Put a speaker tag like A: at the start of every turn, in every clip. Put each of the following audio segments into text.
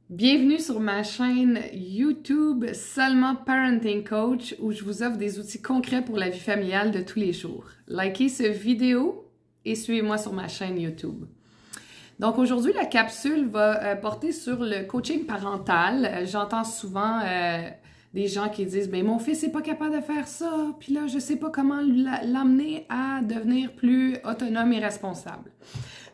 A: Bienvenue sur ma chaîne YouTube Seulement Parenting Coach où je vous offre des outils concrets pour la vie familiale de tous les jours. Likez cette vidéo et suivez-moi sur ma chaîne YouTube. Donc aujourd'hui, la capsule va porter sur le coaching parental. J'entends souvent des gens qui disent « Ben mon fils n'est pas capable de faire ça, puis là, je ne sais pas comment l'amener à devenir plus autonome et responsable. »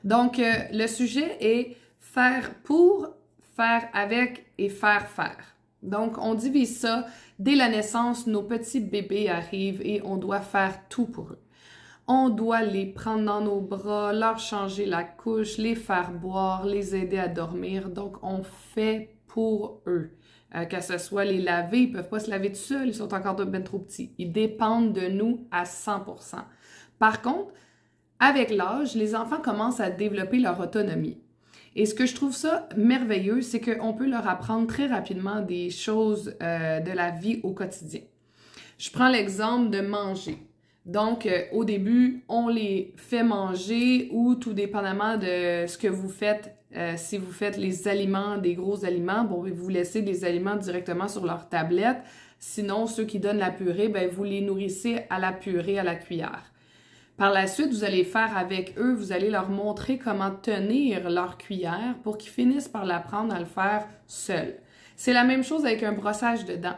A: Donc, le sujet est faire pour, faire avec et faire faire. Donc, on divise ça. Dès la naissance, nos petits bébés arrivent et on doit faire tout pour eux. On doit les prendre dans nos bras, leur changer la couche, les faire boire, les aider à dormir. Donc, on fait pour eux. Que ce soit les laver, ils ne peuvent pas se laver tout seuls, ils sont encore bien trop petits. Ils dépendent de nous à 100%. Par contre, avec l'âge, les enfants commencent à développer leur autonomie. Et ce que je trouve ça merveilleux, c'est qu'on peut leur apprendre très rapidement des choses de la vie au quotidien. Je prends l'exemple de manger. Donc, au début, on les fait manger ou tout dépendamment de ce que vous faites, si vous faites les aliments, des gros aliments, bon, vous laissez des aliments directement sur leur tablette. Sinon, ceux qui donnent la purée, ben, vous les nourrissez à la purée, à la cuillère. Par la suite, vous allez faire avec eux, vous allez leur montrer comment tenir leur cuillère pour qu'ils finissent par l'apprendre à le faire seuls. C'est la même chose avec un brossage de dents.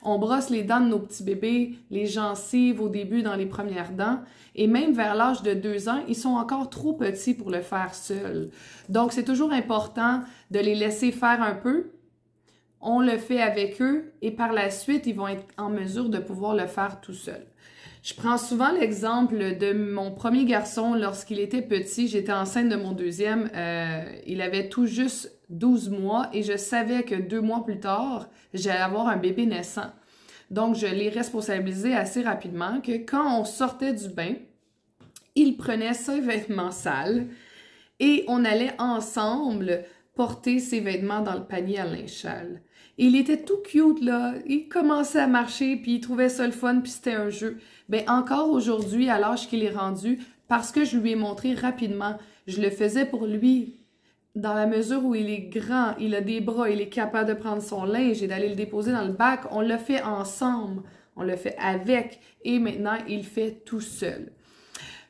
A: On brosse les dents de nos petits bébés, les gencives au début dans les premières dents, et même vers l'âge de 2 ans, ils sont encore trop petits pour le faire seuls. Donc, c'est toujours important de les laisser faire un peu. On le fait avec eux, et par la suite, ils vont être en mesure de pouvoir le faire tout seuls. Je prends souvent l'exemple de mon premier garçon lorsqu'il était petit. J'étais enceinte de mon deuxième. Il avait tout juste 12 mois et je savais que 2 mois plus tard, j'allais avoir un bébé naissant. Donc, je l'ai responsabilisé assez rapidement que quand on sortait du bain, il prenait ses vêtements sales et on allait ensemble porter ses vêtements dans le panier à linge sale. Il était tout cute, là. Il commençait à marcher, puis il trouvait ça le fun, puis c'était un jeu. Bien, encore aujourd'hui, à l'âge qu'il est rendu, parce que je lui ai montré rapidement, je le faisais pour lui, dans la mesure où il est grand, il a des bras, il est capable de prendre son linge et d'aller le déposer dans le bac. On l'a fait ensemble, on l'a fait avec, et maintenant, il fait tout seul.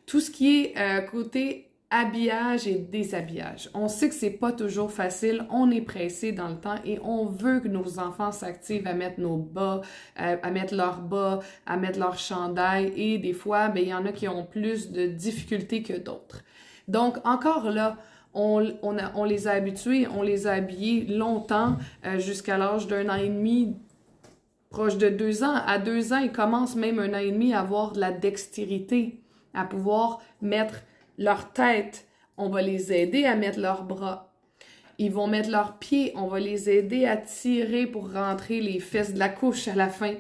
A: Tout ce qui est côté habillage et déshabillage. On sait que c'est pas toujours facile, on est pressé dans le temps et on veut que nos enfants s'activent à mettre nos bas, à mettre leurs bas, à mettre leur chandail et des fois, ben, il y en a qui ont plus de difficultés que d'autres. Donc, encore là, on les a habitués, on les a habillés longtemps, jusqu'à l'âge d'1 an et demi, proche de 2 ans. À 2 ans, ils commencent même 1 an et demi à avoir de la dextérité, à pouvoir mettre leur tête, on va les aider à mettre leurs bras. Ils vont mettre leurs pieds, on va les aider à tirer pour rentrer les fesses de la couche à la fin.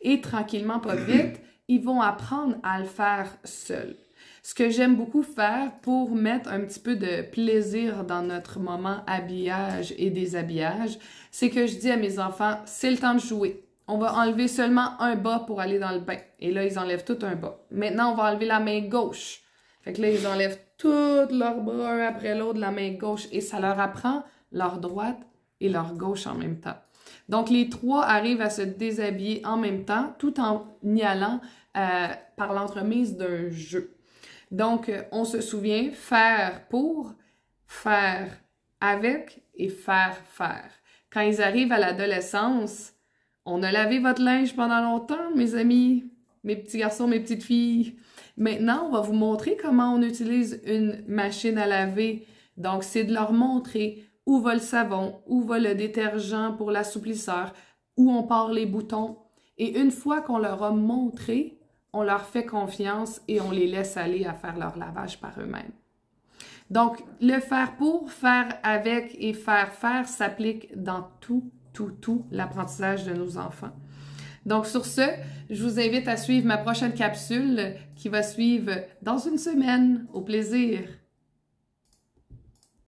A: Et tranquillement, pas vite, ils vont apprendre à le faire seuls. Ce que j'aime beaucoup faire pour mettre un petit peu de plaisir dans notre moment habillage et déshabillage, c'est que je dis à mes enfants, c'est le temps de jouer. On va enlever seulement un bas pour aller dans le bain. Et là, ils enlèvent tout un bas. Maintenant, on va enlever la main gauche. Fait que là, ils enlèvent tous leurs bras un après l'autre de la main gauche et ça leur apprend leur droite et leur gauche en même temps. Donc, les 3 arrivent à se déshabiller en même temps tout en y allant par l'entremise d'un jeu. Donc, on se souvient, faire pour, faire avec et faire faire. Quand ils arrivent à l'adolescence, on a lavé votre linge pendant longtemps, mes amis, mes petits garçons, mes petites filles. Maintenant, on va vous montrer comment on utilise une machine à laver. Donc, c'est de leur montrer où va le savon, où va le détergent pour l'assouplisseur, où on part les boutons. Et une fois qu'on leur a montré, on leur fait confiance et on les laisse aller à faire leur lavage par eux-mêmes. Donc, le faire pour, faire avec et faire faire s'applique dans tout l'apprentissage de nos enfants. Donc, sur ce, je vous invite à suivre ma prochaine capsule qui va suivre dans une semaine. Au plaisir!